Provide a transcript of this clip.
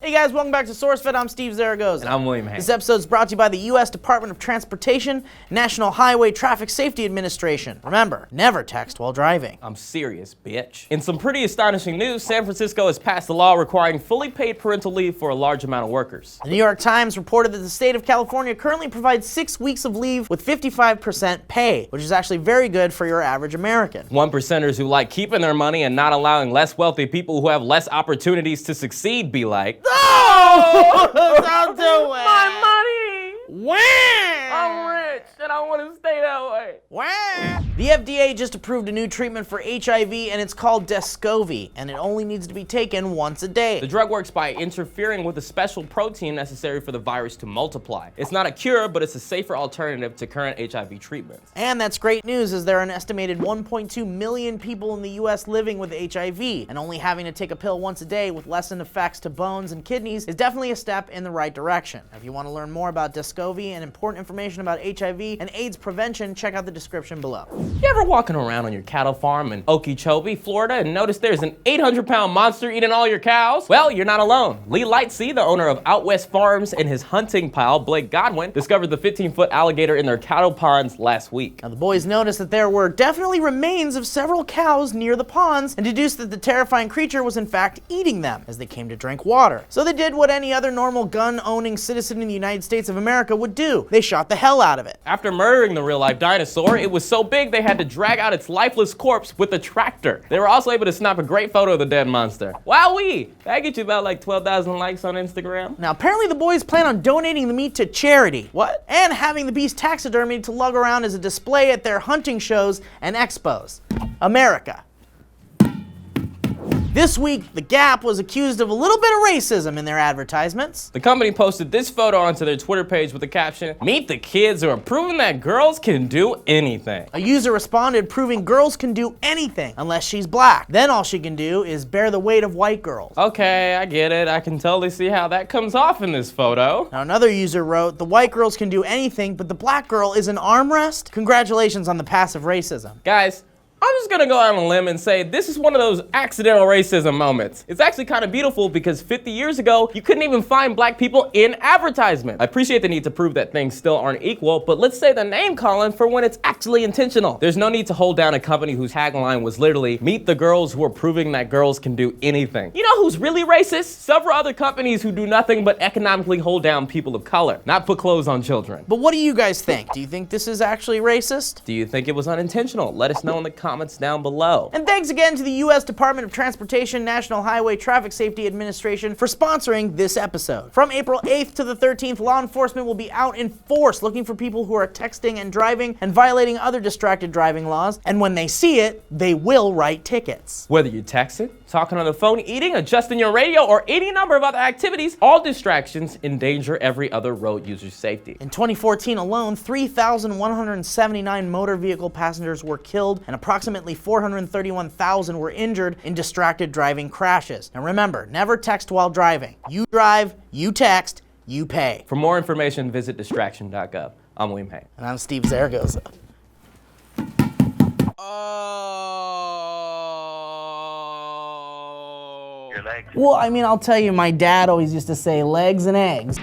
Hey guys, welcome back to SourceFed. I'm Steve Zaragoza. And I'm William Hay. This episode is brought to you by the U.S. Department of Transportation, National Highway Traffic Safety Administration. Remember, never text while driving. I'm serious, bitch. In some pretty astonishing news, San Francisco has passed a law requiring fully paid parental leave for a large amount of workers. The New York Times reported that the state of California currently provides 6 weeks of leave with 55% pay, which is actually very good for your average American. One percenters who like keeping their money and not allowing less wealthy people who have less opportunities to succeed be like, Oh! Don't do it! my money! Wah! I'm rich and I want to stay that way. Wah! The FDA just approved a new treatment for HIV and it's called Descovy, and it only needs to be taken once a day. The drug works by interfering with a special protein necessary for the virus to multiply. It's not a cure, but it's a safer alternative to current HIV treatments. And that's great news, as there are an estimated 1.2 million people in the US living with HIV, and only having to take a pill once a day with lessened effects to bones and kidneys is definitely a step in the right direction. If you want to learn more about Descovy and important information about HIV and AIDS prevention, check out the description below. You ever walking around on your cattle farm in Okeechobee, Florida, and notice there's an 800-pound monster eating all your cows? Well, you're not alone. Lee Lightsey, the owner of Out West Farms, and his hunting pal, Blake Godwin, discovered the 15-foot alligator in their cattle ponds last week. Now, the boys noticed that there were definitely remains of several cows near the ponds and deduced that the terrifying creature was in fact eating them as they came to drink water. So they did what any other normal gun-owning citizen in the United States of America would do. They shot the hell out of it. After murdering the real-life dinosaur, it was so big they had to drag out its lifeless corpse with a tractor. They were also able to snap a great photo of the dead monster. Wowee! That get you about like 12,000 likes on Instagram. Now, apparently the boys plan on donating the meat to charity. What? And having the beast taxidermied to lug around as a display at their hunting shows and expos. America. This week, The Gap was accused of a little bit of racism in their advertisements. The company posted this photo onto their Twitter page with the caption, "Meet the kids who are proving that girls can do anything." A user responded, proving girls can do anything unless she's black. Then all she can do is bear the weight of white girls. Okay, I get it. I can totally see how that comes off in this photo. Now another user wrote, the white girls can do anything, but the black girl is an armrest? Congratulations on the passive racism. Guys, I'm just gonna go out on a limb and say this is one of those accidental racism moments. It's actually kind of beautiful because 50 years ago, you couldn't even find black people in advertisement. I appreciate the need to prove that things still aren't equal, but let's say the name calling for when it's actually intentional. There's no need to hold down a company whose tagline was literally, "Meet the girls who are proving that girls can do anything." You know who's really racist? Several other companies who do nothing but economically hold down people of color, not put clothes on children. But what do you guys think? Do you think this is actually racist? Do you think it was unintentional? Let us know in the comments down below. And thanks again to the U.S. Department of Transportation, National Highway Traffic Safety Administration for sponsoring this episode. From April 8th to the 13th, law enforcement will be out in force looking for people who are texting and driving and violating other distracted driving laws. And when they see it, they will write tickets. Whether you're texting, talking on the phone, eating, adjusting your radio, or any number of other activities, all distractions endanger every other road user's safety. In 2014 alone, 3,179 motor vehicle passengers were killed and approximately 431,000 were injured in distracted driving crashes. And remember, never text while driving. You drive, you text, you pay. For more information, visit Distraction.gov. I'm William Hay. And I'm Steve Zaragoza. Your legs. Well, I mean, I'll tell you, my dad always used to say legs and eggs.